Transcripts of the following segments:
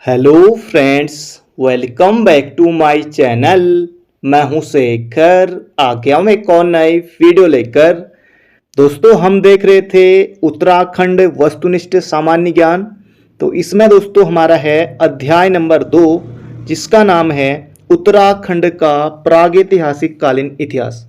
Hello friends, welcome back to my channel. मैं हूं शेखर, आ गया हूं एक और नई वीडियो लेकर। दोस्तों, हम देख रहे थे उत्तराखंड वस्तुनिष्ठ सामान्य ज्ञान। तो इसमें दोस्तों हमारा है अध्याय नंबर 2, जिसका नाम है उत्तराखंड का प्रागैतिहासिक कालीन इतिहास।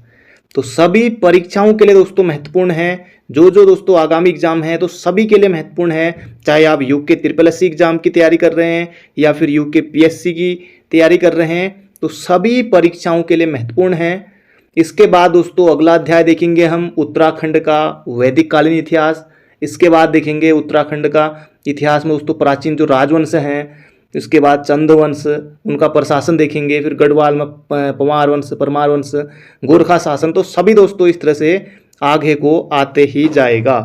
तो सभी परीक्षाओं के लिए दोस्तों महत्वपूर्ण है। जो जो दोस्तों आगामी एग्जाम है तो सभी के लिए महत्वपूर्ण है। चाहे आप UK triple S C exam की तैयारी कर रहे हैं या फिर यूके पीएससी की तैयारी कर रहे हैं, तो सभी परीक्षाओं के लिए महत्वपूर्ण है। इसके बाद दोस्तों अगला अध्याय देखेंगे हम उत्तराखंड का वैदिक कालीन इतिहास। इसके बाद देखेंगे उत्तराखंड का इतिहास में दोस्तों प्राचीन जो राजवंश हैं। इसके बाद चंद्रवंश, उनका प्रशासन देखेंगे। फिर गढ़वाल में पवार वंश, परमार वंश, गोरखा शासन। तो सभी दोस्तों इस तरह से आगे को आते ही जाएगा।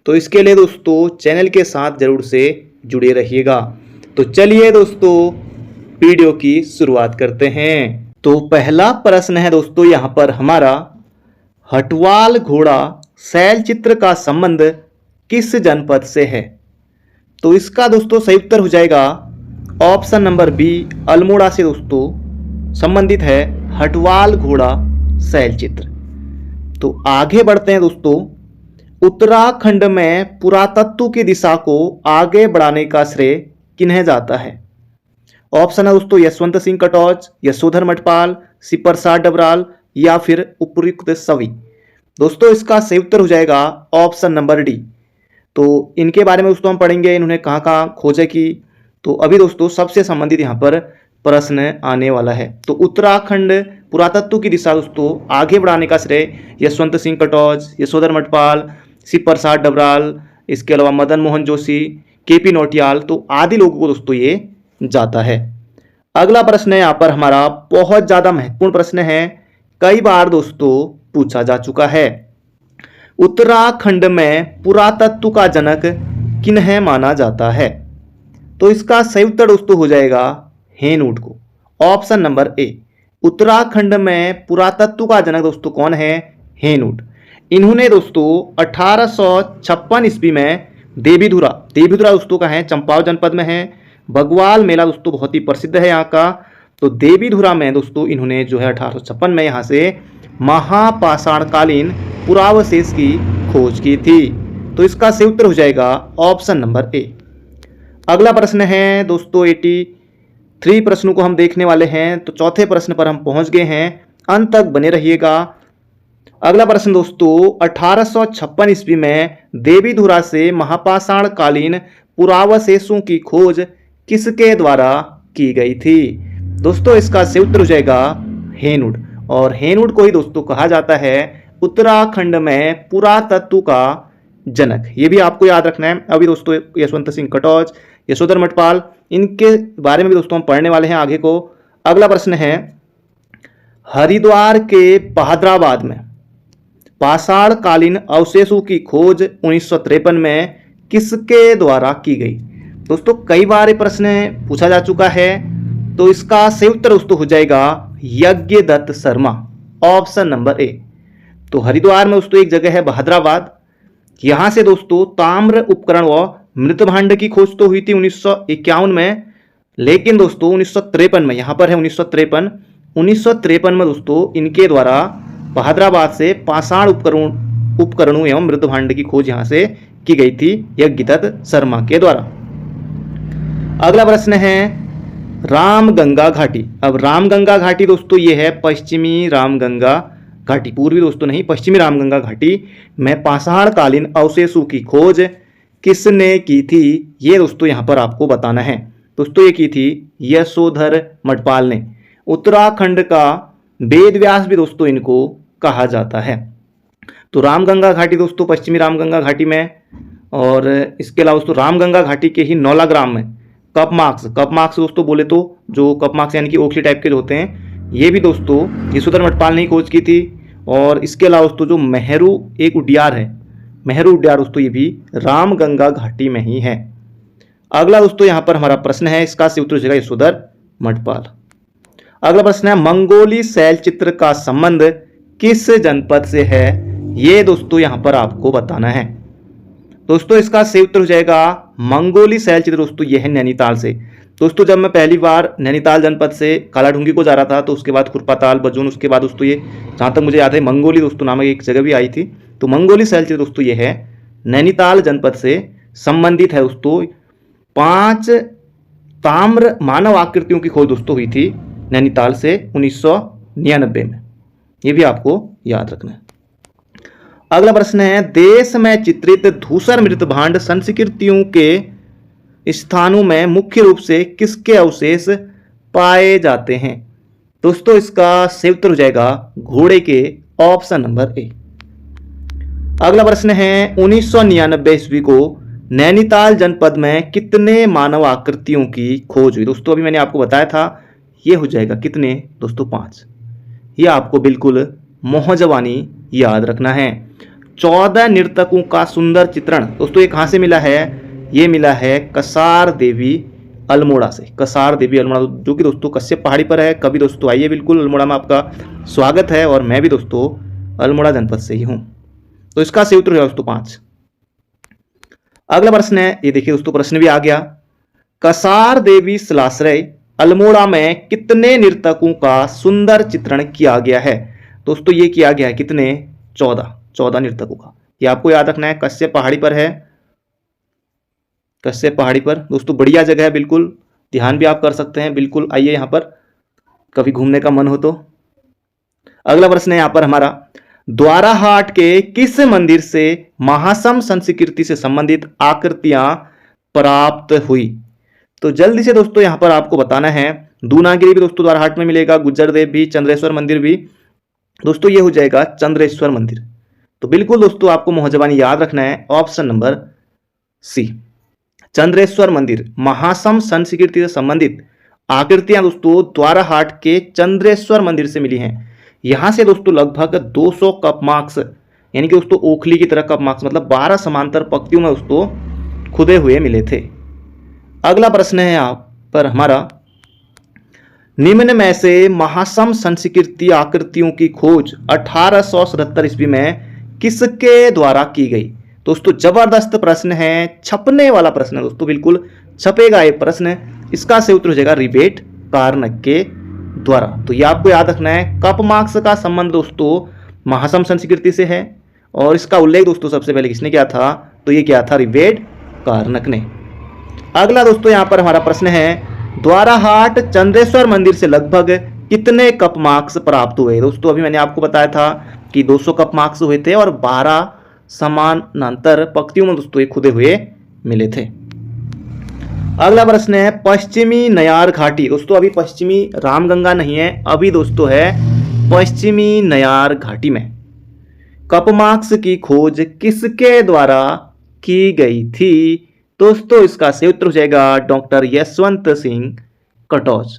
तो इसके लिए दोस्तों चैनल के साथ जरूर से जुड़े रहिएगा। तो चलिए दोस्तों वीडियो की शुरुआत करते हैं। तो पहला प्रश्न है दोस्तों यहाँ पर हमारा, हटवाल घोड़ा शैल चित्र का संबंध किस जनपद से है? तो इसका दोस्तों सही उत्तर हो जाएगा ऑप्शन नंबर बी, अल्मोड़ा से दोस्तों संबंधित है हटवाल घोड़ा शैल चित्र। तो आगे बढ़ते हैं दोस्तों। उत्तराखंड में पुरातत्व की दिशा को आगे बढ़ाने का श्रेय किन्हें जाता है? ऑप्शन है दोस्तों यशवंत सिंह कटौच, यशोधर मठपाल, श्री प्रसाद डबराल या फिर उपयुक्त सभी। दोस्तों इसका सही उत्तर हो जाएगा ऑप्शन नंबर डी। तो इनके बारे में दोस्तों हम पढ़ेंगे, इन्होंने कहाँ कहाँ खोजें की। तो अभी दोस्तों सबसे संबंधित यहाँ पर प्रश्न आने वाला है। तो उत्तराखंड पुरातत्व की दिशा दोस्तों आगे बढ़ाने का श्रेय यशवंत सिंह कटौच, यशोधर मठपाल, श्री प्रसाद डबराल, इसके अलावा मदन मोहन जोशी, केपी नौटियाल, तो आदि लोगों को दोस्तों ये जाता है। अगला प्रश्न है यहाँ पर हमारा बहुत ज्यादा महत्वपूर्ण प्रश्न है, कई बार दोस्तों पूछा जा चुका है। उत्तराखंड में पुरातत्व का जनक किन्हें माना जाता है? तो इसका सही उत्तर दोस्तों हो जाएगा हेनवुड को, ऑप्शन नंबर ए। उत्तराखंड में पुरातत्व का जनक दोस्तों कौन है? हेनवुड। इन्होंने दोस्तों 1856 ईस्वी में देवीधुरा दोस्तों का है, चंपावत जनपद में है। बगवाल मेला दोस्तों बहुत ही प्रसिद्ध है यहाँ का। तो देवीधुरा में दोस्तों इन्होंने जो है 1856 में यहाँ से महापाषाणकालीन पुरावशेष की खोज की थी। तो इसका सही उत्तर हो जाएगा ऑप्शन नंबर ए। अगला प्रश्न है दोस्तों 83 प्रश्नों को हम देखने वाले हैं। तो चौथे प्रश्न पर हम पहुंच गए हैं, अंत तक बने रहिएगा। अगला प्रश्न दोस्तों 1856 ईस्वी में देवीधुरा से महापाषाणकालीन पुरावशेषों की खोज किसके द्वारा की गई थी? दोस्तों इसका सही उत्तर हो जाएगा हेनवुड। और हेनवुड को ही दोस्तों कहा जाता है उत्तराखंड में पुरातत्व का जनक। ये भी आपको याद रखना है। अभी दोस्तों यशवंत सिंह कटौच, यशोधर मठपाल, इनके बारे में भी दोस्तों हम पढ़ने वाले हैं आगे को। अगला प्रश्न है, हरिद्वार के बहादराबाद में पाषाणकालीन अवशेषों की खोज 1953 में किसके द्वारा की गई? दोस्तों कई बार ये प्रश्न पूछा जा चुका है। तो इसका सही उत्तर दोस्तों हो जाएगा Yagyadutt Sharma, option number A. तो हरिद्वार में दोस्तों एक जगह है बहादराबाद, यहां से दोस्तों ताम्र उपकरण व मृत भांड की खोज तो हुई थी 1951 में, लेकिन दोस्तों 1953 में, यहाँ पर है 1953 में दोस्तों इनके द्वारा बहादराबाद से पाषाण उपकरणों एवं मृत भांड की खोज यहाँ से की गई थी यज्ञदत्त शर्मा के द्वारा। अगला प्रश्न है रामगंगा घाटी। अब रामगंगा घाटी दोस्तों ये है पश्चिमी रामगंगा घाटी, पूर्वी दोस्तों नहीं, पश्चिमी रामगंगा घाटी में पाषाणकालीन अवशेषों की खोज किसने की थी? ये दोस्तों यहाँ पर आपको बताना है। दोस्तों ये की थी यशोधर मठपाल ने। उत्तराखंड का वेद व्यास भी दोस्तों इनको कहा जाता है। तो रामगंगा घाटी दोस्तों पश्चिमी रामगंगा घाटी में, और इसके अलावा दोस्तों रामगंगा घाटी के ही नौलाग्राम में कप मार्क्स दोस्तों बोले तो जो कप मार्क्स यानी कि ओखली टाइप के जो होते हैं, ये भी दोस्तों यशोधर मठपाल ने ही खोज की थी। और इसके अलावा दोस्तों जो मेहरू एक उद्यान है, मेहरू उद्यान दोस्तों ये भी रामगंगा घाटी में ही है। अगला दोस्तों यहाँ पर हमारा प्रश्न है, इसका सही उत्तर हो जाएगा यशोधर मठपाल। अगला प्रश्न है मंगोली शैल चित्र का संबंध किस जनपद से है? ये दोस्तों यहाँ पर आपको बताना है। दोस्तों इसका सही उत्तर हो जाएगा मंगोली शैलचित्र दोस्तों ये है नैनीताल से। दोस्तों जब मैं पहली बार नैनीताल जनपद से कालाढूंगी को जा रहा था तो उसके बाद खुरपाताल बजून, उसके बाद दोस्तों ये जहाँ तक मुझे याद है मंगोली दोस्तों नामक एक जगह भी आई थी। तो मंगोली शैलचित्र दोस्तों ये है नैनीताल जनपद से संबंधित है दोस्तों। 5 ताम्र मानव आकृतियों की खोज दोस्तों हुई थी नैनीताल से 1999 में। ये भी आपको याद रखना है। अगला प्रश्न है देश में चित्रित धूसर मृत भांड संस्कृतियों के स्थानों में मुख्य रूप से किसके अवशेष पाए जाते हैं? दोस्तों इसका सही उत्तर हो जाएगा घोड़े के, ऑप्शन नंबर ए। अगला प्रश्न है 1999 ईस्वी को नैनीताल जनपद में कितने मानव आकृतियों की खोज हुई? दोस्तों अभी मैंने आपको बताया था ये हो जाएगा कितने दोस्तों 5। ये आपको बिल्कुल मोहजवानी याद रखना है। 14 नर्तकों का सुंदर चित्रण दोस्तों ये कहाँ से मिला है? ये मिला है कसार देवी अल्मोड़ा से। कसार देवी अल्मोड़ा जो कि दोस्तों कश्यप पहाड़ी पर है। कभी दोस्तों आइए, बिल्कुल अल्मोड़ा में आपका स्वागत है। और मैं भी दोस्तों अल्मोड़ा जनपद से ही हूँ। तो इसका सही उत्तर है दोस्तों 5। अगला प्रश्न है, ये देखिए दोस्तों प्रश्न भी आ गया। कसार देवी शिलाश्रय अल्मोड़ा में कितने नर्तकों का सुंदर चित्रण किया गया है? दोस्तों ये किया गया है कितने? 14 नर्तकों का। ये आपको याद रखना है। कश्यप पहाड़ी पर है, कश्यप पहाड़ी पर दोस्तों बढ़िया जगह है, बिल्कुल ध्यान भी आप कर सकते हैं। बिल्कुल आइए यहाँ पर कभी घूमने का मन हो तो। अगला प्रश्न है यहाँ पर हमारा, द्वाराहाट के किस मंदिर से महासम संस्कृति से संबंधित आकृतियां प्राप्त हुई? तो जल्दी से दोस्तों यहाँ पर आपको बताना है। दूनागिरी भी दोस्तों द्वाराहाट में मिलेगा, गुज्जर देव भी, चंद्रेश्वर मंदिर भी। दोस्तों ये हो जाएगा चंद्रेश्वर मंदिर। तो बिल्कुल दोस्तों आपको मोहजबानी याद रखना है, ऑप्शन नंबर सी। चंद्रेश्वर मंदिर महासम संस्कृति से संबंधित आकृतियां दोस्तों द्वाराहाट के चंद्रेश्वर मंदिर से मिली हैं। यहां से दोस्तों लगभग 200 कप मार्क्स, यानी कि दोस्तों ओखली की तरह कप मार्क्स, मतलब 12 समांतर पंक्तियों में दोस्तों खुदे हुए मिले थे। अगला प्रश्न है यहाँ पर हमारा, निम्न में से महासम संस्कृति आकृतियों की खोज 1877 ईस्वी में किसके द्वारा की गई? दोस्तों जबरदस्त प्रश्न है, छपने वाला प्रश्न है दोस्तों, बिल्कुल छपेगा ये प्रश्न। इसका सही उत्तर हो जाएगा रिबेट कार्नक के द्वारा। तो ये आपको याद रखना है। कप मार्क्स का संबंध दोस्तों महासम संस्कृति से है और इसका उल्लेख दोस्तों सबसे पहले किसने किया था? तो ये किया था रिबेट कार्नक ने। अगला दोस्तों यहाँ पर हमारा प्रश्न है, द्वाराहाट चंद्रेश्वर मंदिर से लगभग कितने कप मार्क्स प्राप्त हुए? दोस्तों अभी मैंने आपको बताया था कि 200 कप मार्क्स हुए थे और 12 समानांतर पंक्तियों में दोस्तों ये खुदे हुए मिले थे। अगला प्रश्न है, पश्चिमी नयार घाटी। दोस्तों अभी पश्चिमी रामगंगा नहीं है, अभी दोस्तों है पश्चिमी नयार घाटी में कप मार्क्स की खोज किसके द्वारा की गई थी? दोस्तों इसका सही उत्तर हो जाएगा डॉक्टर यशवंत सिंह कटोच।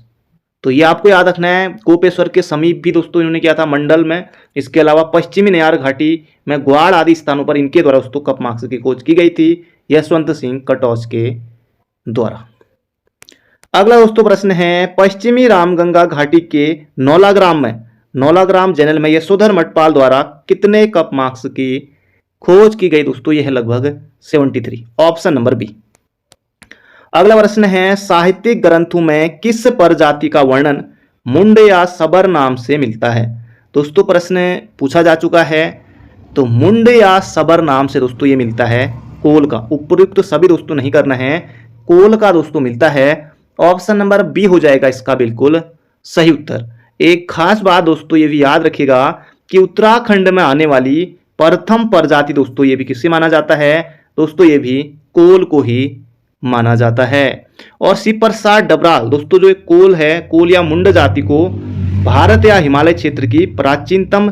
तो ये आपको याद रखना है। गोपेश्वर के समीप भी दोस्तों इन्होंने किया था मंडल में। इसके अलावा पश्चिमी नयार घाटी में ग्वाड़ आदि स्थानों पर इनके द्वारा दोस्तों कप मार्क्स की खोज की गई थी, यशवंत सिंह कटोच के द्वारा। अगला दोस्तों प्रश्न है, पश्चिमी रामगंगा घाटी के नौलाग्राम में, नौलाग्राम जनरल में यशोधर मठपाल द्वारा कितने कप मार्क्स की खोज की गई? दोस्तों यह है लगभग 73, ऑप्शन नंबर बी। अगला प्रश्न है, साहित्यिक ग्रंथों में किस प्रजाति का वर्णन मुंड या सबर नाम से मिलता है? दोस्तों प्रश्न पूछा जा चुका है। तो मुंड या सबर नाम से दोस्तों ये मिलता है कोल का। उपयुक्त सभी दोस्तों नहीं करना है, कोल का दोस्तों मिलता है। ऑप्शन नंबर बी हो जाएगा इसका बिल्कुल सही उत्तर। एक खास बात दोस्तों ये भी याद रखिएगा कि उत्तराखंड में आने वाली प्रथम प्रजाति दोस्तों ये भी किससे माना जाता है? दोस्तों ये भी कोल को ही माना जाता है। और शिवप्रसाद डबराल दोस्तों जो एक कोल है, कोल या मुंड जाति को भारत या हिमालय क्षेत्र की प्राचीनतम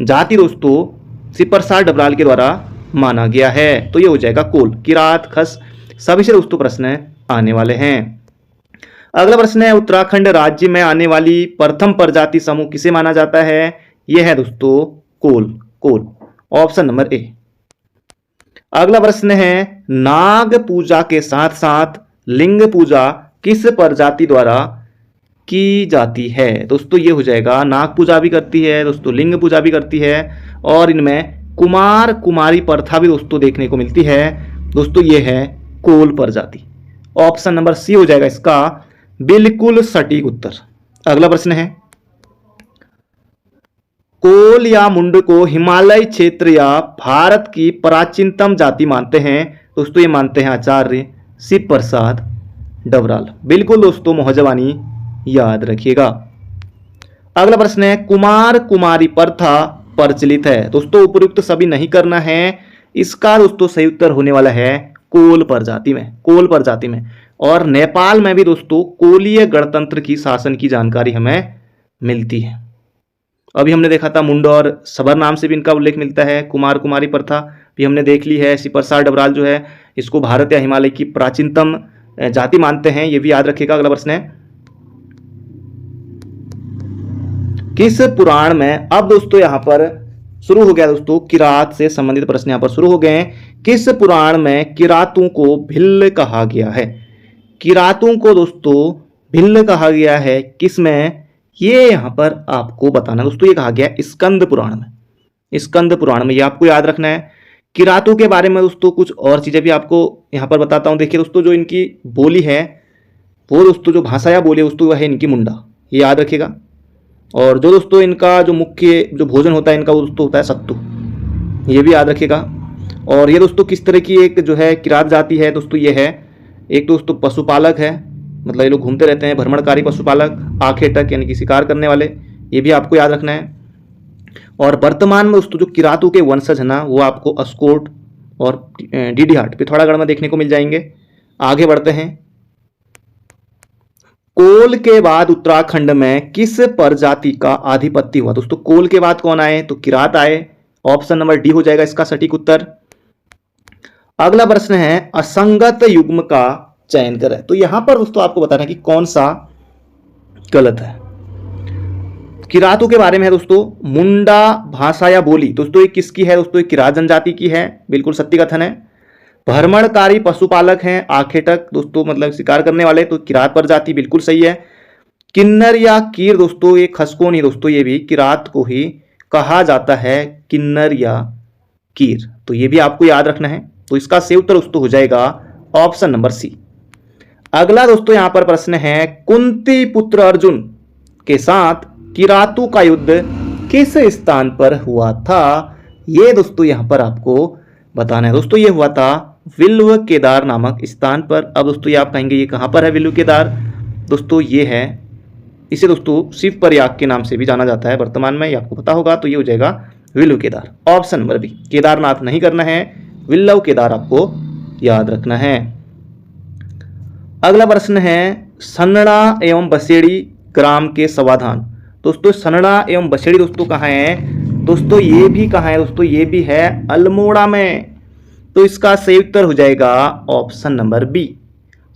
जाति दोस्तों शिवप्रसाद डबराल के द्वारा माना गया है। तो ये हो जाएगा कोल। किरात, खस सभी से दोस्तों प्रश्न आने वाले हैं। अगला प्रश्न है, उत्तराखंड राज्य में आने वाली प्रथम प्रजाति समूह किसे माना जाता है? यह है दोस्तों कोल, कोल, ऑप्शन नंबर ए। अगला प्रश्न है, नाग पूजा के साथ साथ लिंग पूजा किस प्रजाति द्वारा की जाती है? दोस्तों ये हो जाएगा नाग पूजा भी करती है दोस्तों, लिंग पूजा भी करती है और इनमें कुमार कुमारी प्रथा भी दोस्तों देखने को मिलती है। दोस्तों ये है कोल प्रजाति। ऑप्शन नंबर सी हो जाएगा इसका बिल्कुल सटीक उत्तर। अगला प्रश्न है, कोल या मुंड को हिमालय क्षेत्र या भारत की प्राचीनतम जाति मानते हैं। दोस्तों ये मानते हैं आचार्य शिव प्रसाद डबराल। बिल्कुल दोस्तों मौजवानी याद रखिएगा। अगला प्रश्न है, कुमार कुमारी प्रथा प्रचलित है। दोस्तों उपयुक्त सभी नहीं करना है, इसका दोस्तों सही उत्तर होने वाला है कोल प्रजाति में, कोल प्रजाति में। और नेपाल में भी दोस्तों कोलीय गणतंत्र की शासन की जानकारी हमें मिलती है। अभी हमने देखा था मुंड और सबर नाम से भी इनका उल्लेख मिलता है। कुमार कुमारी प्रथा भी हमने देख ली है। शिव प्रसाद डबराल जो है इसको भारत या हिमालय की प्राचीनतम जाति मानते हैं, ये भी याद रखिएगा। अगला प्रश्न है, किस पुराण में, अब दोस्तों यहां पर शुरू हो गया दोस्तों किरात से संबंधित प्रश्न यहां पर शुरू हो गए हैं। किस पुराण में किरातों को भिल्ल कहा गया है? किरातों को दोस्तों भिल्ल कहा गया है किसमें, ये यहां पर आपको बताना दोस्तों। ये कहा गया स्कंद पुराण में, स्कंद पुराण में, ये आपको याद रखना है। किरातों के बारे में दोस्तों कुछ और चीजें भी आपको यहां पर बताता हूं। देखिए दोस्तों, जो इनकी बोली है वो दोस्तों जो भाषा या बोली है दोस्तों वह है इनकी मुंडा, ये याद रखिएगा। और जो दोस्तों इनका जो मुख्य जो भोजन होता है इनका वो दोस्तों होता है सत्तू, ये भी याद रखिएगा। और ये दोस्तों किस तरह की एक जो है किरात जाति है दोस्तों, ये है एक दोस्तों पशुपालक है, मतलब ये लोग घूमते रहते हैं, भ्रमणकारी पशुपालक, आखेटक यानी कि शिकार करने वाले, ये भी आपको याद रखना है। और वर्तमान में दोस्तों जो किरातों के वंशज है ना वो आपको अस्कोट और डीडीहाट पिथौरागढ़ में देखने को मिल जाएंगे। आगे बढ़ते हैं, कोल के बाद उत्तराखंड में किस प्रजाति का आधिपत्य हुआ? दोस्तों कोल के बाद कौन आए? तो किरात आए। ऑप्शन नंबर डी हो जाएगा इसका सटीक उत्तर। अगला प्रश्न है, असंगत युग्म का चयन करें। तो यहां पर दोस्तों आपको बताना है कि कौन सा गलत है। किरातों के बारे में है दोस्तों, मुंडा भाषा या बोली, दोस्तों ये किसकी है? दोस्तों ये किरात जनजाति की है, बिल्कुल सत्य कथन है। भ्रमणकारी पशुपालक हैं आखेटक दोस्तों, मतलब शिकार करने वाले, तो किरात प्रजाति बिल्कुल सही है। किन्नर या कीर दोस्तों ये खसको नहीं दोस्तों, ये भी किरात को ही कहा जाता है, किन्नर या कीर, तो ये भी आपको याद रखना है। तो इसका सही उत्तर दोस्तों हो जाएगा ऑप्शन नंबर सी। अगला दोस्तों यहां पर प्रश्न है, कुंती पुत्र अर्जुन के साथ किरातों का युद्ध किस स्थान पर हुआ था? ये दोस्तों यहां पर आपको बताना है। दोस्तों ये हुआ था विल्व केदार नामक स्थान पर। अब दोस्तों ये आप कहेंगे ये कहां पर है विल्व केदार? दोस्तों ये है, इसे दोस्तों शिव प्रयाग के नाम से भी जाना जाता है वर्तमान में, ये आपको पता होगा। तो ये हो जाएगा Vilva Kedar, option number B. Kedarnath नहीं करना है, विल्लव केदार आपको याद रखना है। अगला प्रश्न है, सन्नड़ा एवं बसेड़ी ग्राम के समाधान। दोस्तों सन्नड़ा एवं बसेड़ी दोस्तों कहाँ है? दोस्तों ये भी कहाँ है? दोस्तों ये भी है अल्मोड़ा में। तो इसका सही उत्तर हो जाएगा ऑप्शन नंबर बी।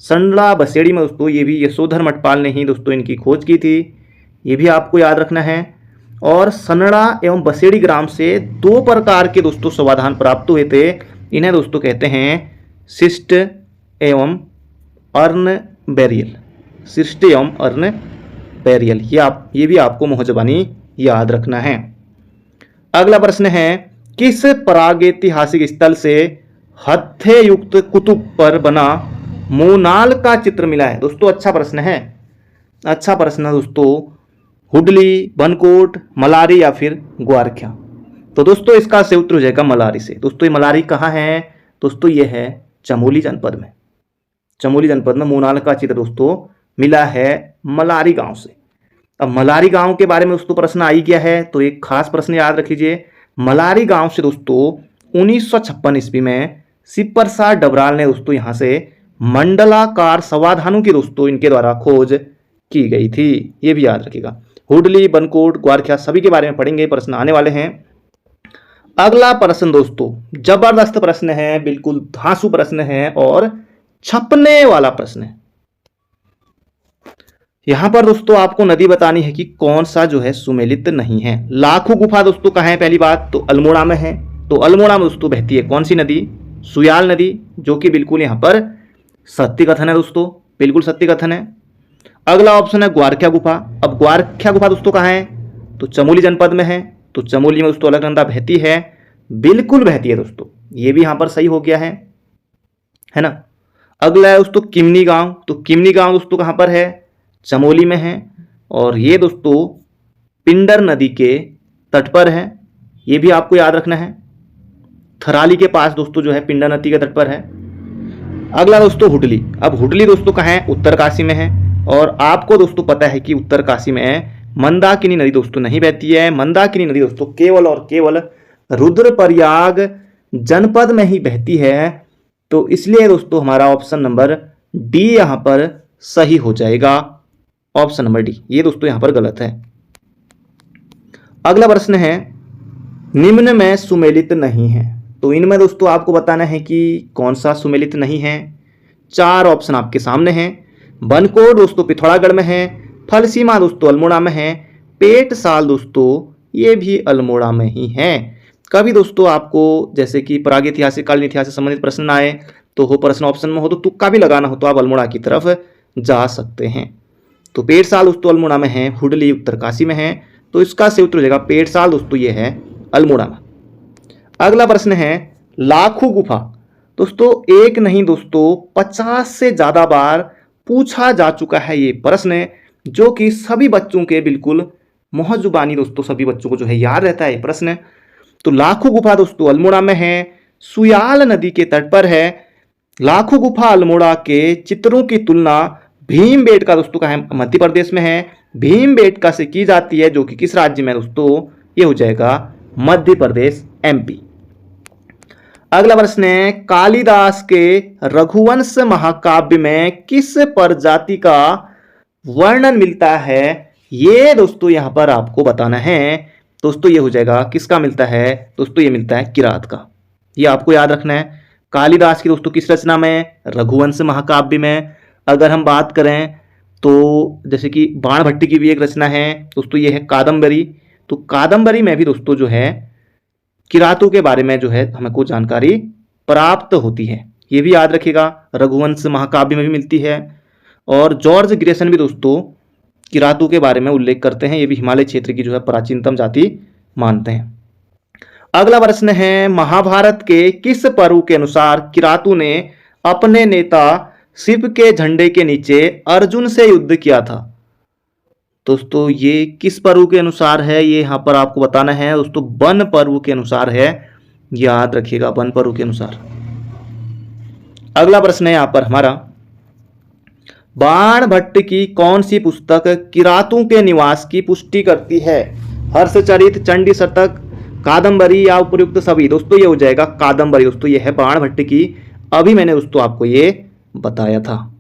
सन्नड़ा बसेड़ी में दोस्तों ये भी यशोधर मठपाल ने ही दोस्तों इनकी खोज की थी, ये भी आपको याद रखना है। और सन्नड़ा एवं बसेड़ी ग्राम से दो प्रकार के दोस्तों समाधान प्राप्त हुए थे, इन्हें दोस्तों कहते हैं शिष्ट एवं अर्ण बैरियल, शिष्ट एवं अर्ण बैरियल, ये भी आपको मोहजबानी याद रखना है। अगला प्रश्न है, किस प्रागैतिहासिक स्थल से हत्थे युक्त कुतुब पर बना मोनाल का चित्र मिला है? दोस्तों अच्छा प्रश्न है, अच्छा प्रश्न है दोस्तों। हुडली, बनकोट, मलारी या फिर ग्वारख्या? तो दोस्तों इसका सही उत्तर हो जाएगा मलारी से। दोस्तों ये मलारी कहाँ है? दोस्तों ये है चमोली जनपद में, चमोली जनपद में मोनाल का चित्र दोस्तों मिला है मलारी गांव से। अब मलारी गांव के बारे में दोस्तों प्रश्न आ ही गया है, तो एक खास प्रश्न याद रख लीजिए। मलारी गांव से दोस्तों 1956 ईस्वी में शिव प्रसाद डबराल ने दोस्तों यहां से मंडलाकार समाधानों की दोस्तों इनके द्वारा खोज की गई थी, ये भी याद रखिएगा। हुडली, बनकोट, ग्वारख्या सभी के बारे में पढ़ेंगे, प्रश्न आने वाले हैं। अगला प्रश्न दोस्तों जबरदस्त प्रश्न है, बिल्कुल धांसू प्रश्न है और छपने वाला प्रश्न है। यहां पर दोस्तों आपको नदी बतानी है कि कौन सा जो है सुमेलित नहीं है। लाखों गुफा दोस्तों कहाँ है? पहली बात तो अल्मोड़ा में है, तो अल्मोड़ा में दोस्तों बहती है कौन सी नदी? सुयाल नदी, जो कि बिल्कुल यहां पर सत्य कथन है दोस्तों, बिल्कुल सत्य कथन है। अगला ऑप्शन है ग्वारख्या गुफा। अब ग्वारख्या गुफा दोस्तों कहाँ है? तो चमोली जनपद में है, तो चमोली में दोस्तों अलकनंदा बहती है, बिल्कुल बहती है दोस्तों, ये भी यहां पर सही हो गया है ना। अगला है दोस्तों किमनी गांव। तो किमनी गांव दोस्तों कहाँ पर है? चमोली में है और ये दोस्तों पिंडर नदी के तट पर है, ये भी आपको याद रखना है। थराली के पास दोस्तों जो है पिंडर नदी के तट पर है। अगला दोस्तों हुडली। अब हुडली दोस्तों कहाँ है? उत्तरकाशी में है और आपको दोस्तों पता है कि उत्तरकाशी में मंदाकिनी नदी दोस्तों नहीं बहती है। मंदाकिनी नदी दोस्तों केवल और केवल रुद्रप्रयाग जनपद में ही बहती है। तो इसलिए दोस्तों हमारा ऑप्शन नंबर डी यहां पर सही हो जाएगा। ऑप्शन नंबर डी ये दोस्तों यहां पर गलत है। अगला प्रश्न है निम्न में सुमेलित नहीं है। तो इनमें दोस्तों आपको बताना है कि कौन सा सुमेलित नहीं है। 4 ऑप्शन आपके सामने हैं। बनकोट दोस्तों पिथौरागढ़ में है, फलसीमा दोस्तों अल्मोड़ा में है, पेटसाल दोस्तों ये भी अल्मोड़ा में ही है। कभी दोस्तों आपको जैसे कि प्रागैतिहासिक कालीन इतिहास से संबंधित प्रश्न आए तो वो प्रश्न ऑप्शन में हो तो तुक्का भी लगाना हो तो आप अल्मोड़ा की तरफ जा सकते हैं। तो पेटसाल दोस्तों अल्मोड़ा में है, हुडली उत्तरकाशी में है, तो इसका सही उत्तर हो जाएगा पेटसाल दोस्तों ये है अल्मोड़ा में। अगला प्रश्न है लाखों गुफा। दोस्तों एक नहीं दोस्तों 50 से ज्यादा बार पूछा जा चुका है ये प्रश्न, जो कि सभी बच्चों के बिल्कुल मुहजुबानी दोस्तों सभी बच्चों को जो है याद रहता है ये प्रश्न। तो लाखों गुफा दोस्तों अल्मोड़ा में है, सुयाल नदी के तट पर है। लाखों गुफा अल्मोड़ा के चित्रों की तुलना भीमबेटका दोस्तों का है मध्य प्रदेश में है, भीमबेटका से की जाती है, जो कि किस राज्य में दोस्तों? ये हो जाएगा मध्य प्रदेश एमपी। अगला प्रश्न है कालिदास के रघुवंश महाकाव्य में किस प्रजाति का वर्णन मिलता है? ये दोस्तों यहां पर आपको बताना है। दोस्तों ये हो जाएगा किसका मिलता है? दोस्तों ये मिलता है किरात का। ये आपको याद रखना है। कालिदास की दोस्तों किस रचना में? रघुवंश महाकाव्य में। अगर हम बात करें तो जैसे कि बाणभट्ट की भी एक रचना है दोस्तों, ये है कादम्बरी। तो कादम्बरी में भी दोस्तों जो है किरातों के बारे में जो है हमको जानकारी प्राप्त होती है, ये भी याद रखिएगा। रघुवंश महाकाव्य में भी मिलती है और जॉर्ज ग्रेसन भी दोस्तों किरातों के बारे में उल्लेख करते हैं, ये भी हिमालय क्षेत्र की जो है प्राचीनतम जाति मानते हैं। अगला प्रश्न है महाभारत के किस पर्व के अनुसार किरातों ने अपने नेता शिव के झंडे के नीचे अर्जुन से युद्ध किया था? दोस्तों ये किस पर्व के अनुसार है ये यहां पर आपको बताना है दोस्तों, वन पर्व के अनुसार है, याद रखिएगा वन पर्व के अनुसार। अगला प्रश्न है यहां पर हमारा बाणभट्ट की कौन सी पुस्तक किरातों के निवास की पुष्टि करती है? हर्षचरित, चंडी शतक, कादम्बरी या उपयुक्त सभी? दोस्तों ये हो जाएगा कादम्बरी। दोस्तों ये है बाणभट्ट की, अभी मैंने दोस्तों आपको ये बताया था।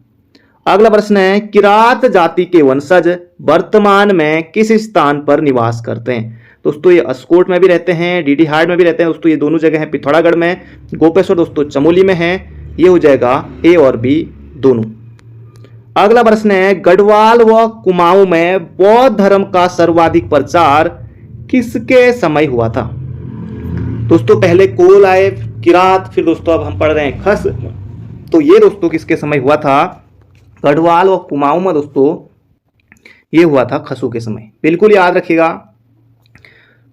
अगला प्रश्न है किरात जाति के वंशज वर्तमान में किस स्थान पर निवास करते हैं? दोस्तों ये अस्कोट में भी रहते हैं, डीडी हार्ड में भी रहते हैं दोस्तों, ये दोनों जगह है पिथौरागढ़ में, गोपेश्वर दोस्तों चमोली में है, ये हो जाएगा ए और बी दोनों। अगला प्रश्न है गढ़वाल व कुमाऊं में बौद्ध धर्म का सर्वाधिक प्रचार किसके समय हुआ था? दोस्तों पहले कोल आए, किरात, फिर दोस्तों अब हम पढ़ रहे हैं खस। तो ये दोस्तों किसके समय हुआ था? गढ़वाल और कुमाऊं में दोस्तों ये हुआ था खसों के समय, बिल्कुल याद रखिएगा।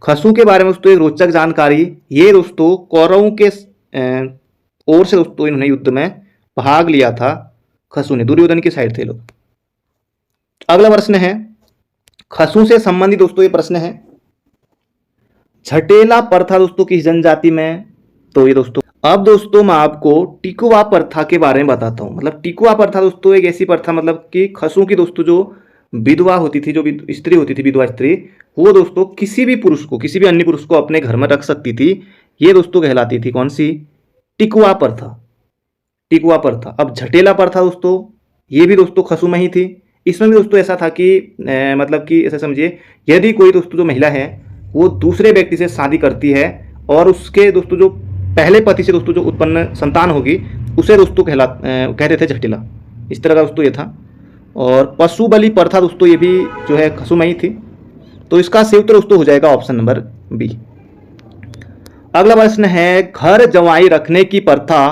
खसों के बारे में दोस्तों एक रोचक जानकारी, ये दोस्तों कौरवों के ओर से दोस्तों इन्होंने युद्ध में भाग लिया था, खसों ने, दुर्योधन की साइड थे लोग। अगला प्रश्न है खसों से संबंधित दोस्तों ये प्रश्न है झटेला प्रथा दोस्तों किस जनजाति में? तो ये दोस्तों अब दोस्तों मैं आपको टिकुआ प्रथा के बारे में बताता हूं। मतलब टिकुआ प्रथा दोस्तों एक ऐसी प्रथा मतलब कि खसों की दोस्तों जो विधवा होती थी, जो स्त्री होती थी, विधवा स्त्री, वो दोस्तों किसी भी पुरुष को, किसी भी अन्य पुरुष को अपने घर में रख सकती थी। ये दोस्तों कहलाती थी कौन सी? टिकुआ प्रथा। टिकुआ प्रथा। अब झटेला प्रथा दोस्तों ये भी दोस्तों खसों में ही थी। इसमें भी दोस्तों ऐसा था कि मतलब कि ऐसा समझिए यदि कोई दोस्तों जो महिला है वो दूसरे व्यक्ति से शादी करती है और उसके दोस्तों जो पहले पति से दोस्तों जो उत्पन्न संतान होगी उसे दोस्तों कहते थे झटेला, इस तरह का दोस्तों ये था। और पशु बलि प्रथा दोस्तों ये भी जो है खसों में ही थी। तो इसका सही उत्तर दोस्तों हो जाएगा ऑप्शन नंबर बी। अगला प्रश्न है घर जवाई रखने की प्रथा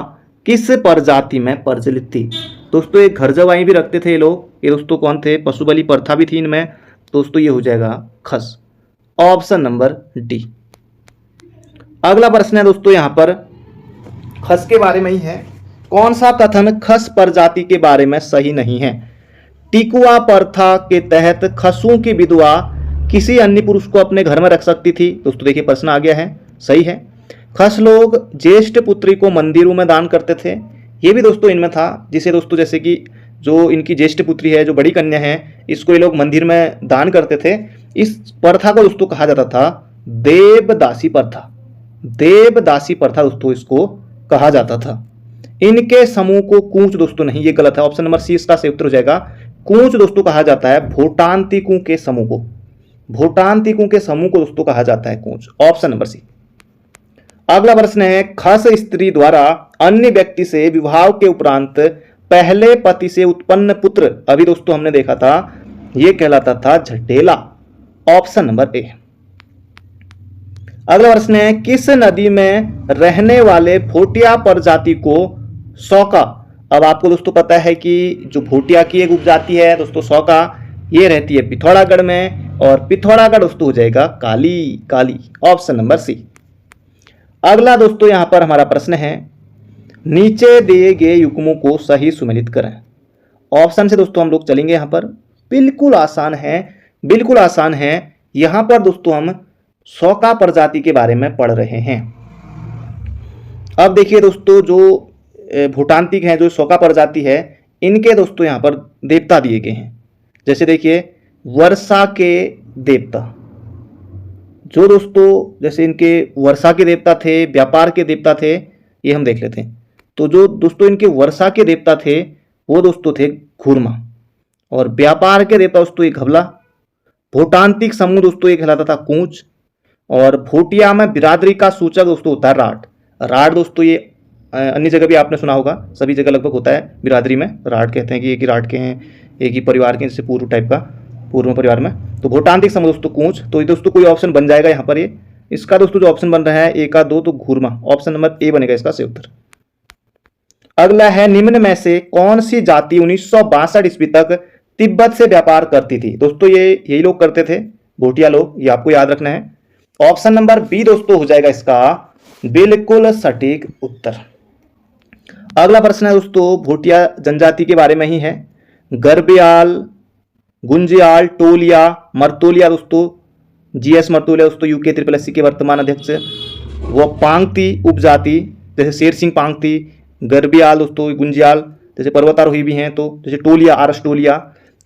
किस प्रजाति में प्रचलित थी? दोस्तों एक घर जवाई भी रखते थे ये लोग, ये दोस्तों कौन थे? पशु बलि प्रथा भी थी इनमें। दोस्तों ये हो जाएगा खस, ऑप्शन नंबर डी। अगला प्रश्न है दोस्तों यहां पर खस के बारे में ही है, कौन सा कथन खस प्रजाति के बारे में सही नहीं है? टिकुआ प्रथा के तहत खसों की विधवा किसी अन्य पुरुष को अपने घर में रख सकती थी। दोस्तों देखिए प्रश्न आ गया है, सही है। खस लोग ज्येष्ठ पुत्री को मंदिरों में दान करते थे, ये भी दोस्तों इनमें था, जिसे दोस्तों जैसे कि जो इनकी ज्येष्ठ पुत्री है, जो बड़ी कन्या है, इसको ये लोग मंदिर में दान करते थे। इस प्रथा को दोस्तों कहा जाता था देवदासी प्रथा। देवदासी प्रथा दोस्तों इसको कहा जाता था। इनके समूह को कूच दोस्तों नहीं, ये गलत है। ऑप्शन नंबर सी इसका सही उत्तर हो जाएगा। कूच दोस्तों कहा जाता है भोटांतिकों के समूह को। भोटांतिकों के समूह को दोस्तों कहा जाता है कूच। Option number C. अगला प्रश्न है, खस स्त्री द्वारा अन्य व्यक्ति से विवाह के उपरांत पहले पति से उत्पन्न पुत्र, अभी दोस्तों हमने देखा था, यह कहलाता था झटेला। ऑप्शन नंबर ए। अगला प्रश्न है, किस नदी में रहने वाले भोटिया प्रजाति को सौका? अब आपको दोस्तों पता है कि जो भोटिया की एक उपजाति है दोस्तों सौका, ये रहती है पिथौरागढ़ में, और पिथौरागढ़ दोस्तों हो जाएगा काली। काली। Option number C. अगला दोस्तों यहां पर हमारा प्रश्न है, नीचे दिए गए युग्मों को सही सुमेलित करें। ऑप्शन से दोस्तों हम लोग चलेंगे। यहां पर बिल्कुल आसान है, बिल्कुल आसान है। यहां पर दोस्तों हम सौका प्रजाति के बारे में पढ़ रहे हैं। अब देखिए दोस्तों, जो भूटांतिक हैं, जो सौका प्रजाति है, इनके दोस्तों यहां पर देवता दिए गए हैं। जैसे देखिए वर्षा के देवता, जो दोस्तों जैसे इनके वर्षा के देवता थे, व्यापार के देवता थे, ये हम देख लेते हैं। तो जो दोस्तों इनके वर्षा के देवता थे वो दोस्तों थे घूरमा, और व्यापार के देवता दोस्तों ये घबला। भूटांतिक समूह दोस्तों ये कहलाता था कूच, और भोटिया में बिरादरी का सूचक दोस्तों होता है राठ। राठ दोस्तों ये अन्य जगह भी आपने सुना होगा, सभी जगह लगभग होता है बिरादरी में। राठ कहते हैं कि एक ही राठ के हैं, एक ही परिवार के, जैसे पूर्व टाइप का, पूर्व परिवार में। तो भूटांतिक समूह दोस्तों कूच, तो ये दोस्तों कोई ऑप्शन बन जाएगा यहाँ पर। ये इसका दोस्तों जो ऑप्शन बन रहा है एक का दो, तो घूरमा। ऑप्शन नंबर ए बनेगा इसका सही उत्तर। अगला है, निम्न में से कौन सी जाति 1962 ईस्वी तक तिब्बत से व्यापार करती थी? दोस्तों ये यही लोग करते थे, भोटिया लोग, ये आपको याद रखना है। ऑप्शन नंबर बी दोस्तों हो जाएगा इसका बिल्कुल सटीक उत्तर। अगला प्रश्न है दोस्तों, भोटिया जनजाति के बारे में ही है। गरबियाल, गुंजियाल, टोलिया, मर्तोलिया दोस्तों, जीएस मर्तोलिया दोस्तों यूके SSC के वर्तमान अध्यक्ष, वो पांगती उपजाति, जैसे शेर सिंह पांगती, गरबियाल दोस्तों, गुंजियाल, जैसे पर्वतारोही भी हैं, तो जैसे टोलिया, आरस टोलिया,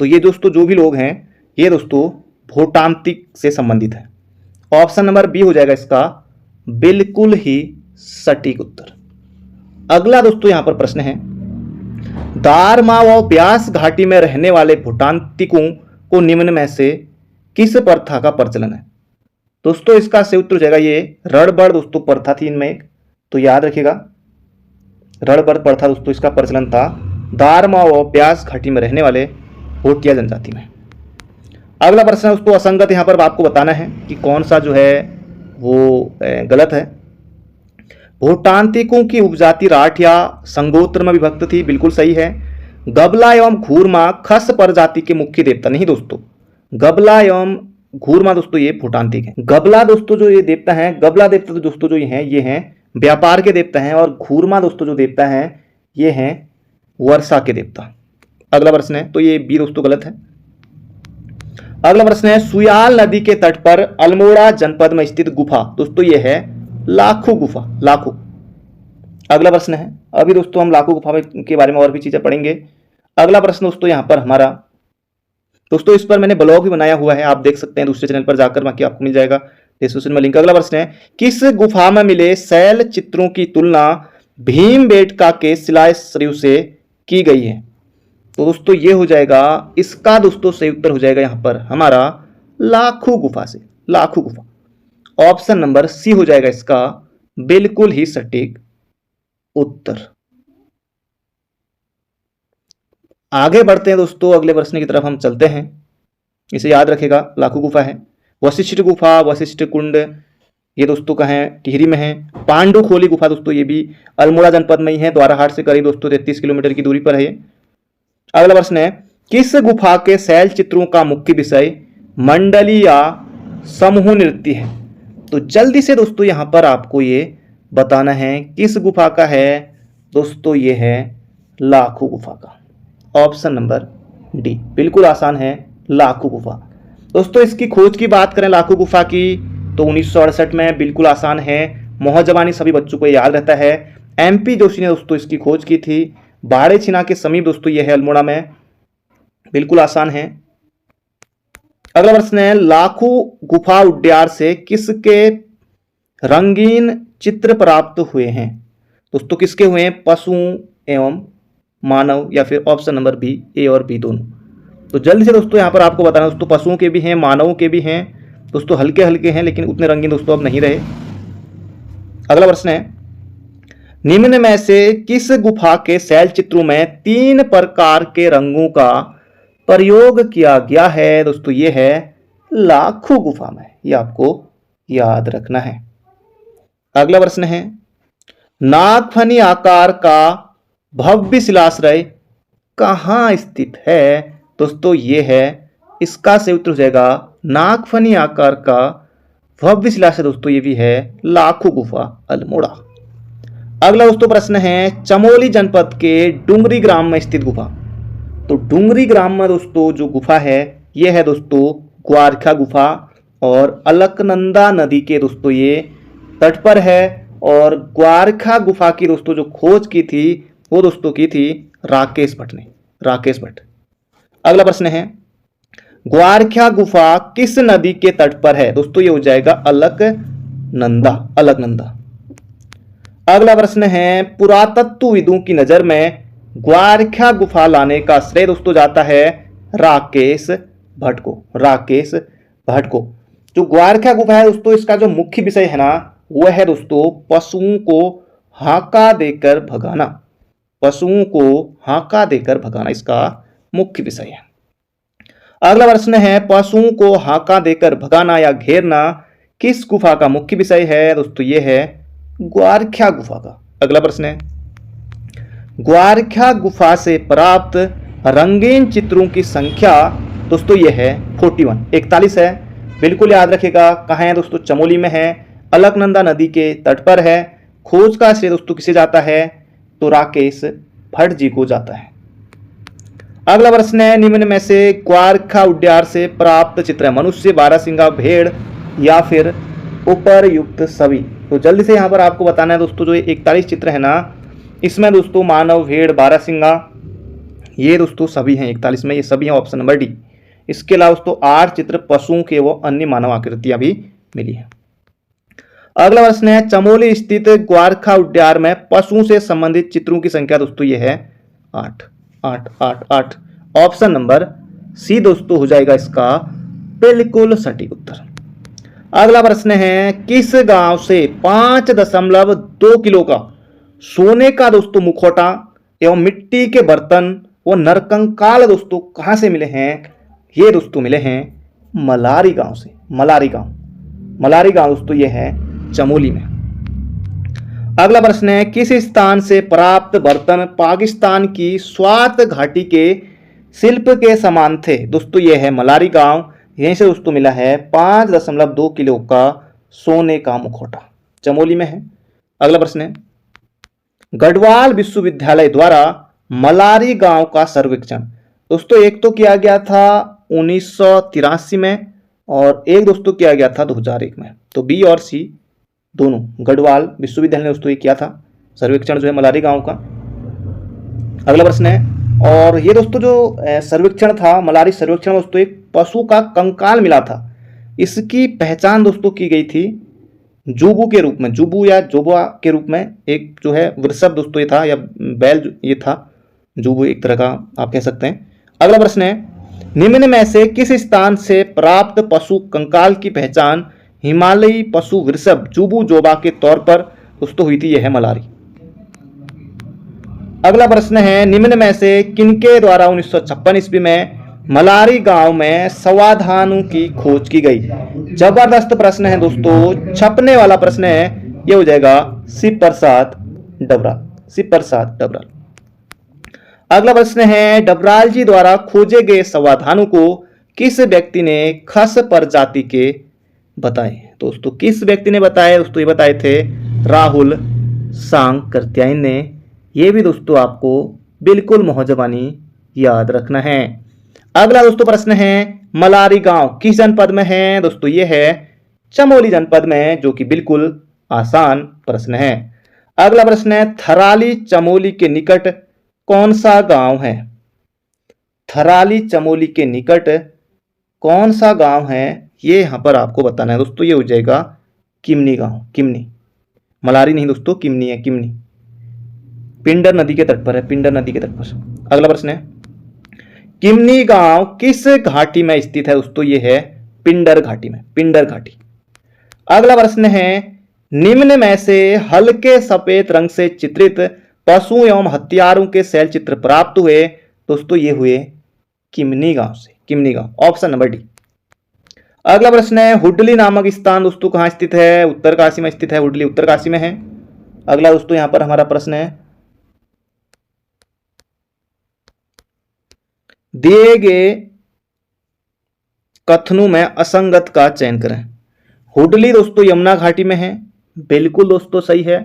तो ये दोस्तों जो भी लोग हैं ये दोस्तों भोटांतिक से संबंधित है। ऑप्शन नंबर बी हो जाएगा इसका बिल्कुल ही सटीक उत्तर। अगला दोस्तों यहां पर प्रश्न है, दारमा व ब्यास घाटी में रहने वाले भूटांतिकों को निम्न में से किस प्रथा का प्रचलन है? दोस्तों इसका सही उत्तर हो जाएगा ये रणबड़ दोस्तों प्रथा थी इनमें, तो याद रखिएगा रणबड़ प्रथा दोस्तों इसका प्रचलन था दारमा व ब्यास घाटी में रहने वाले भोटिया जनजाति में। अगला प्रश्न दोस्तों असंगत, यहां पर आपको बताना है कि कौन सा जो है वो गलत है। भूटांतिकों की उपजाति राठ या संगोत्र में विभक्त थी, बिल्कुल सही है। गबला एवं घूरमा खस प्रजाति के मुख्य देवता नहीं दोस्तों, गबला एवं घूरमा दोस्तों ये भूटांतिक है। गबला दोस्तों जो ये देवता हैं, गबला देवता तो दोस्तों जो ये हैं व्यापार के देवता हैं, और घूरमा दोस्तों जो देवता हैं ये हैं वर्षा के देवता। अगला प्रश्न है, तो ये बी दोस्तों गलत है। अगला प्रश्न है, सुयाल नदी के तट पर अल्मोड़ा जनपद में स्थित गुफा, दोस्तों ये है लाखू गुफा, लाखू। अगला प्रश्न है, अभी दोस्तों हम लाखू गुफा के बारे में और भी चीजें पढ़ेंगे। अगला प्रश्न दोस्तों यहां पर हमारा, दोस्तों इस पर मैंने ब्लॉग भी बनाया हुआ है, आप देख सकते हैं दूसरे चैनल पर जाकर, बाकी आपको मिल जाएगा डिस्क्रिप्शन में लिंक। अगला प्रश्न है, किस गुफा में मिले शैल चित्रों की तुलना भीमबेटका के शिलाश्रय से की गई है? तो दोस्तों ये हो जाएगा इसका दोस्तों सही उत्तर हो जाएगा यहां पर हमारा लाखू गुफा से, लाखू गुफा। ऑप्शन नंबर सी हो जाएगा इसका बिल्कुल ही सटीक उत्तर। आगे बढ़ते हैं दोस्तों, अगले प्रश्न की तरफ हम चलते हैं। इसे याद रखेगा, लाखू गुफा है। वशिष्ठ गुफा, वशिष्ठ कुंड, ये दोस्तों कहाँ है? टिहरी में है। पांडु खोली गुफा दोस्तों ये भी अल्मोड़ा जनपद में ही है, द्वाराहाट से करीब दोस्तों 33 किलोमीटर की दूरी पर है ये। अगला प्रश्न है, किस गुफा के शैल चित्रों का मुख्य विषय मंडली या समूह नृत्य है? तो जल्दी से दोस्तों यहां पर आपको ये बताना है किस गुफा का है दोस्तों ये है लाखू गुफा का। ऑप्शन नंबर डी, बिल्कुल आसान है लाखू गुफा। दोस्तों इसकी खोज की बात करें लाखू गुफा की तो 1968 में, बिल्कुल आसान है, मोहजबानी सभी बच्चों को याद रहता है। MP जोशी ने दोस्तों इसकी खोज की थी। बाड़े छिना के समीप दोस्तों यह है अल्मोड़ा में, बिल्कुल आसान है। अगला प्रश्न है लाखू गुफा उद्यान से किसके रंगीन चित्र प्राप्त हुए हैं? दोस्तों किसके हुए हैं? पशुओं एवं मानव, या फिर ऑप्शन नंबर बी, ए और बी दोनों। तो जल्दी से दोस्तों यहाँ पर आपको बताना दोस्तों, पशुओं के भी हैं, मानवों के भी हैं दोस्तों, हल्के हल्के हैं लेकिन उतने रंगीन दोस्तों अब नहीं रहे। अगला प्रश्न है निम्न में से किस गुफा के शैल चित्रों में 3 प्रकार के रंगों का प्रयोग किया गया है? दोस्तों ये है लाखू गुफा में, ये आपको याद रखना है। अगला प्रश्न है नागफनी आकार का भव्य शिलाश्रय कहां स्थित है? दोस्तों ये है, इसका सही उत्तर हो जाएगा नागफनी आकार का भव्य शिलाश्रय दोस्तों ये भी है लाखू गुफा अल्मोड़ा। अगला दोस्तों प्रश्न है चमोली जनपद के डुंगरी ग्राम में स्थित गुफा। तो डुंगरी ग्राम में दोस्तों जो गुफा है ये है दोस्तों ग्वारखा गुफा, और अलकनंदा नदी के दोस्तों ये तट पर है। और ग्वारखा गुफा की दोस्तों जो खोज की थी वो दोस्तों की थी राकेश भट्ट ने, राकेश भट्ट। अगला प्रश्न है ग्वारखा गुफा किस नदी के तट पर है? दोस्तों ये हो जाएगा अलकनंदा, अलकनंदा। अगला प्रश्न है पुरातत्वविदों की नजर में ग्वारखा गुफा लाने का श्रेय दोस्तों जाता है राकेश भट्ट को, राकेश भट्ट को। जो ग्वारखा गुफा है दोस्तों इसका जो मुख्य विषय है ना वह है दोस्तों पशुओं को हाका देकर भगाना, पशुओं को हाका देकर भगाना इसका मुख्य विषय है। अगला प्रश्न है पशुओं को हाका देकर भगाना या घेरना किस गुफा का मुख्य विषय है? दोस्तों ये है ग्वारखा गुफा का। अगला प्रश्न है ग्वारखा गुफा से प्राप्त रंगीन चित्रों की संख्या दोस्तों ये है 41, 41 है, बिल्कुल याद रखिएगा। कहाँ है दोस्तों? चमोली में है, अलकनंदा नदी के तट पर है। खोज का श्रेय दोस्तों किसे जाता है? तो राकेश भट्ट जी को जाता है। अगला प्रश्न है निम्न में से ग्वारखा उद्यान से प्राप्त चित्र है मनुष्य, बारहसिंगा, भेड़ या फिर उपरयुक्त सभी। तो जल्दी से यहाँ पर आपको बताना है दोस्तों जो 41 चित्र है ना इसमें दोस्तों मानव, भेड़, बारहसिंगा ये दोस्तों सभी हैं 41 में, ये सभी हैं ऑप्शन नंबर डी। इसके अलावा दोस्तों 8 चित्र पशुओं के व अन्य मानव आकृतियां भी मिली है। अगला प्रश्न है चमोली स्थित ग्वारखा उद्यान में पशुओं से संबंधित चित्रों की संख्या दोस्तों ये है 8, 8, 8, 8। ऑप्शन नंबर सी दोस्तों हो जाएगा इसका बिल्कुल सटीक उत्तर। अगला प्रश्न है किस गांव से 5.2 किलो का सोने का दोस्तों मुखौटा एवं मिट्टी के बर्तन व नरकंकाल दोस्तों कहां से मिले हैं? ये दोस्तों मिले हैं मलारी गांव से, मलारी गांव, मलारी गांव दोस्तों ये है चमोली में। अगला प्रश्न है किस स्थान से प्राप्त बर्तन पाकिस्तान की स्वात घाटी के शिल्प के समान थे? दोस्तों ये है मलारी गांव, यहीं से दोस्तों मिला है 5.2 किलो का सोने का मुखौटा, चमोली में है। अगला प्रश्न है गढ़वाल विश्वविद्यालय द्वारा मलारी गांव का सर्वेक्षण दोस्तों एक तो किया गया था 1983 में और एक दोस्तों किया गया था 2001 में। तो बी और सी दोनों गढ़वाल विश्वविद्यालय ने दोस्तों ये किया था सर्वेक्षण जो है मलारी गांव का। अगला प्रश्न है और ये दोस्तों जो सर्वेक्षण था मलारी सर्वेक्षण दोस्तों एक पशु का कंकाल मिला था, इसकी पहचान दोस्तों की गई थी जुबू के रूप में, जुबू या जोबा के रूप में। एक जो है वृषभ दोस्तों ये था या बैल ये था, जुबू एक तरह का आप कह सकते हैं। अगला प्रश्न है निम्न में से किस स्थान से प्राप्त पशु कंकाल की पहचान हिमालयी पशु वृषभ जुबू जोबा के तौर पर दोस्तों हुई थी? यह है मलारी। अगला प्रश्न है निम्न में से किनके द्वारा 1956 ईस्वी में मलारी गांव में संवाधानों की खोज की गई? जबरदस्त प्रश्न है दोस्तों, छपने वाला प्रश्न है, ये हो जाएगा शिव प्रसाद डबराल, शिव प्रसाद डबराल। अगला प्रश्न है डबराल जी द्वारा खोजे गए संवाधानों को किस व्यक्ति ने खस प्रजाति के बताए? दोस्तों किस व्यक्ति ने बताए? दोस्तों ये बताए थे राहुल सांकृत्यायन ने, ये भी दोस्तों आपको बिल्कुल मोहजबानी याद रखना है। अगला दोस्तों प्रश्न है, मलारी गांव किस जनपद में है? दोस्तों ये है चमोली जनपद में, जो कि बिल्कुल आसान प्रश्न है। अगला प्रश्न है, थराली चमोली के निकट कौन सा गांव है? थराली चमोली के निकट कौन सा गांव है, ये यहां पर आपको बताना है दोस्तों। ये हो जाएगा किमनी गांव, किमनी, मलारी नहीं दोस्तों, किमनी है, किमनी। पिंडर नदी के तट पर है, पिंडर नदी के तट पर। अगला प्रश्न है, किमनी गांव किस घाटी में स्थित है? दोस्तों ये है पिंडर घाटी में, पिंडर घाटी। अगला प्रश्न है, निम्न में से हल्के सफेद रंग से चित्रित पशु एवं हथियारों के शैल चित्र प्राप्त हुए? दोस्तों ये हुए किमनी गांव से, किमनी गांव, ऑप्शन नंबर डी। अगला प्रश्न है, हुडली नामक स्थान दोस्तों कहां स्थित है? उत्तरकाशी में स्थित है, हुडली उत्तरकाशी में है। अगला दोस्तों यहां पर हमारा प्रश्न है, दिए गए कथनों में असंगत का चयन करें। हुडली दोस्तों यमुना घाटी में है, बिल्कुल दोस्तों सही है।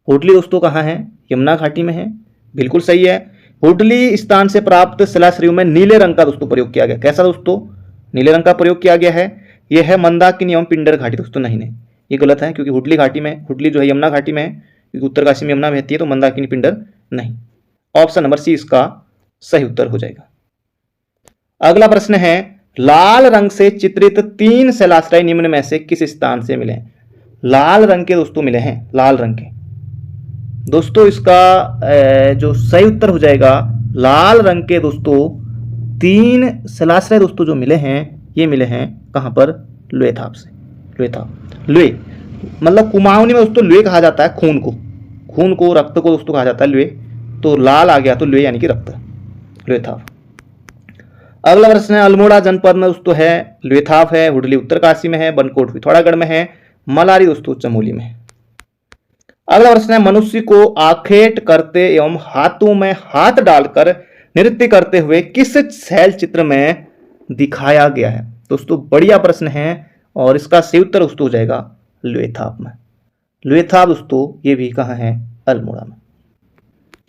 हुडली दोस्तों कहां है? यमुना घाटी में है, बिल्कुल सही है। हुडली स्थान से प्राप्त शिलाश्रयों में नीले रंग का दोस्तों प्रयोग किया गया। कैसा दोस्तों? नीले रंग का प्रयोग किया गया है। यह है मंदाकिनी एवं पिंडर घाटी। दोस्तों नहीं नहीं, ये गलत है, क्योंकि हुडली घाटी में, हुडली जो है यमुना घाटी में है, क्योंकि उत्तरकाशी में यमुना बहती है, तो मंदाकिनी पिंडर नहीं। ऑप्शन नंबर सी इसका सही उत्तर हो जाएगा। अगला प्रश्न है, लाल रंग से चित्रित 3 शैलाश्रय निम्न में से किस स्थान से मिले? लाल रंग के दोस्तों मिले हैं, लाल रंग के। दोस्तों इसका जो सही उत्तर हो जाएगा, लाल रंग के दोस्तों 3 शैलाश्रय दोस्तों जो मिले हैं, ये मिले हैं कहां पर? लुएथाप से, लुएथाप, लुए मतलब कुमाऊनी में दोस्तों लुए कहा जाता है खून को, खून को, रक्त को दोस्तों कहा जाता है लुए। तो लाल आ गया तो लुए यानी कि रक्त, लुएथाप। अगला प्रश्न है, अल्मोड़ा जनपद में दोस्तों है, लुएथाप है, हुडली उत्तरकाशी में है, बनकोट पिथौरागढ़ में है, मलारी दोस्तों चमोली में है। अगला प्रश्न है, मनुष्य को आखेट करते एवं हाथों में हाथ डालकर नृत्य करते हुए किस शैल चित्र में दिखाया गया है? दोस्तों बढ़िया प्रश्न है, और इसका सही उत्तर दोस्तों हो जाएगा लुएथाप में। लुएथाप दोस्तों ये भी कहां है? अल्मोड़ा में।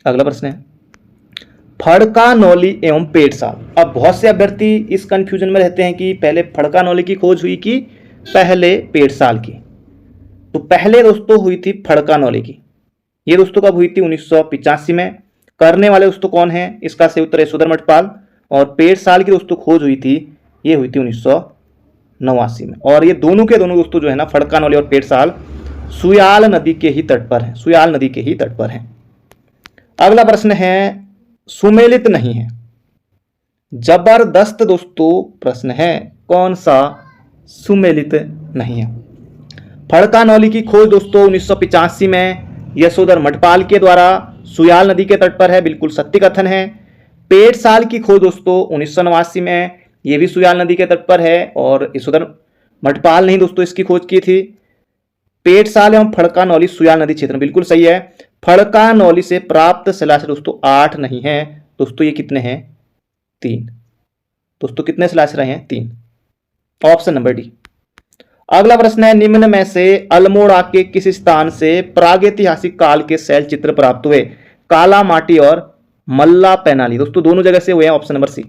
अगला प्रश्न है, फड़कानौली एवं पेटसाल। अब बहुत से अभ्यर्थी इस कंफ्यूजन में रहते हैं कि पहले फड़कानौली की खोज हुई कि पहले पेटसाल की। तो पहले दोस्तों हुई थी फड़कानौली की। ये दोस्तों कब हुई थी? 1985 में। करने वाले दोस्तों कौन है? इसका सही उत्तर है यशोधर मठपाल। और पेटसाल की दोस्तों खोज हुई थी, ये हुई थी 1989 में। और ये दोनों के दोनों दोस्तों जो है ना, फड़कानौली और पेटसाल, सुयाल नदी के ही तट पर है, सुयाल नदी के ही तट पर है। अगला प्रश्न है, सुमेलित नहीं है। जबरदस्त दोस्तों प्रश्न है, कौन सा सुमेलित नहीं है? फड़कानौली की खोज दोस्तों 1985 में यशोधर मठपाल के द्वारा सुयाल नदी के तट पर है, बिल्कुल सत्य कथन है। पेटसाल की खोज दोस्तों 1989 में, यह भी सुयाल नदी के तट पर है, और यशोधर मठपाल ने ही दोस्तों इसकी खोज की थी। पेटसाल एवं फड़कानौली सुयाल नदी क्षेत्र में, बिल्कुल सही है। फड़कानौली से प्राप्त शिलाश्रय दोस्तों 8 नहीं है दोस्तों, ये कितने हैं? 3 दोस्तों। कितने शिलाश्रय हैं? 3, ऑप्शन नंबर डी। अगला प्रश्न है, निम्न में से अल्मोड़ा के किस स्थान से प्रागैतिहासिक काल के शैल चित्र प्राप्त हुए? काला माटी और मल्ला पैनाली दोस्तों दोनों जगह से हुए हैं, ऑप्शन नंबर सी।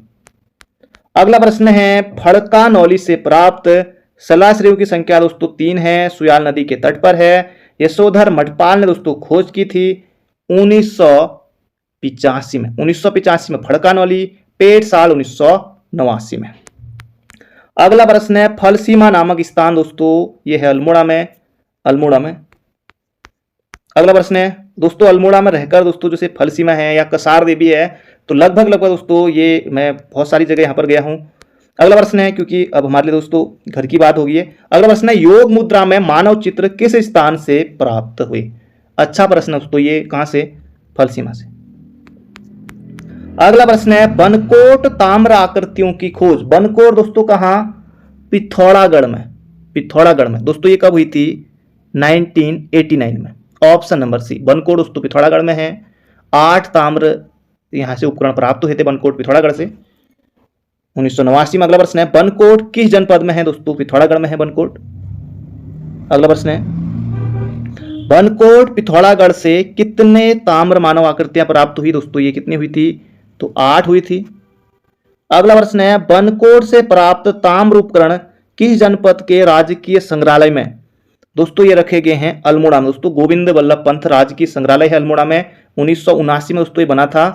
अगला प्रश्न है, फड़कानौली से प्राप्त शिलाश्रयों की संख्या दोस्तों 3 है, सुयाल नदी के तट पर है। यशोधर मठपाल ने दोस्तों खोज की थी 1985 में, 1985 में फड़कानौली, पेटसाल 1989 में। अगला प्रश्न है, फलसीमा नामक स्थान दोस्तों ये है अल्मोड़ा में, अल्मोड़ा में। अगला प्रश्न है दोस्तों, अल्मोड़ा में रहकर दोस्तों जैसे फलसीमा है या कसार देवी है, तो लगभग दोस्तों ये मैं बहुत सारी जगह यहां पर गया हूं। अगला प्रश्न है, क्योंकि अब हमारे लिए दोस्तों घर की बात होगी। अगला प्रश्न है, योग मुद्रा में मानव चित्र किस स्थान से प्राप्त हुए? अच्छा प्रश्न दोस्तों, ये कहां से? फलसीमा से। अगला प्रश्न है, बनकोट ताम्र आकृतियों की खोज, बनकोट दोस्तों कहां? पिथौरागढ़ में, पिथौरागढ़ में दोस्तों। ये कब हुई थी? 1989 में, ऑप्शन नंबर सी। बनकोट दोस्तों पिथौरागढ़ में है। 8 ताम्र यहां से उपकरण प्राप्त हुए थे बनकोट पिथौरागढ़ से 1989 में। अगला प्रश्न है, बनकोट किस जनपद में है दोस्तों? पिथौरागढ़ में है बनकोट। अगला प्रश्न है, बनकोट पिथौरागढ़ से कितने ताम्र मानव आकृतियां प्राप्त हुई दोस्तों? ये कितनी हुई थी? तो 8 हुई थी। अगला प्रश्न है, बनकोट से प्राप्त ताम्र उपकरण किस जनपद के राजकीय संग्रहालय में? दोस्तों ये रखे गए हैं अल्मोड़ा में। दोस्तों गोविंद वल्लभ पंत राजकीय संग्रहालय है अल्मोड़ा में, 1979 में दोस्तों ये बना था।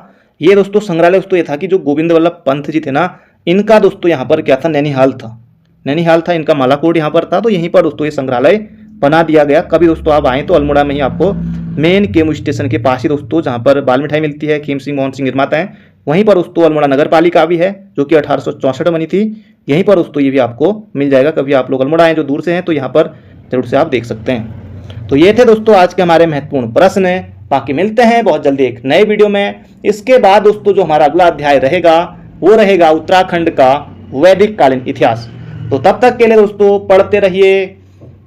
ये दोस्तों संग्रहालय दोस्तों ये था कि जो गोविंद वल्लभ पंत जी थे ना, इनका दोस्तों यहाँ पर क्या था, नैनीहाल था। नैनीहाल था इनका, मालाकोट यहाँ पर था, तो यहीं पर दोस्तों ये संग्रहालय बना दिया गया। कभी दोस्तों आप आए तो अल्मोड़ा में ही आपको मेन केमू स्टेशन के पास ही दोस्तों, जहाँ पर बाल मिठाई मिलती है, खीम सिंह मोहन सिंह निर्माता हैं, वहीं पर दोस्तों अल्मोड़ा नगर पालिका भी है जो कि 1864 बनी थी। यहीं पर दोस्तों ये भी आपको मिल जाएगा। कभी आप लोग अल्मोड़ा आए जो दूर से हैं तो यहाँ पर जरूर से आप देख सकते हैं। तो ये थे दोस्तों आज के हमारे महत्वपूर्ण प्रश्न। बाकी मिलते हैं बहुत जल्दी एक नए वीडियो में। इसके बाद दोस्तों जो हमारा अगला अध्याय रहेगा वो रहेगा उत्तराखंड का वैदिक कालीन इतिहास। तो तब तक के लिए दोस्तों पढ़ते रहिए,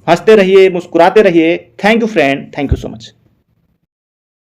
हंसते रहिए, मुस्कुराते रहिए। Thank you friend, thank you so much.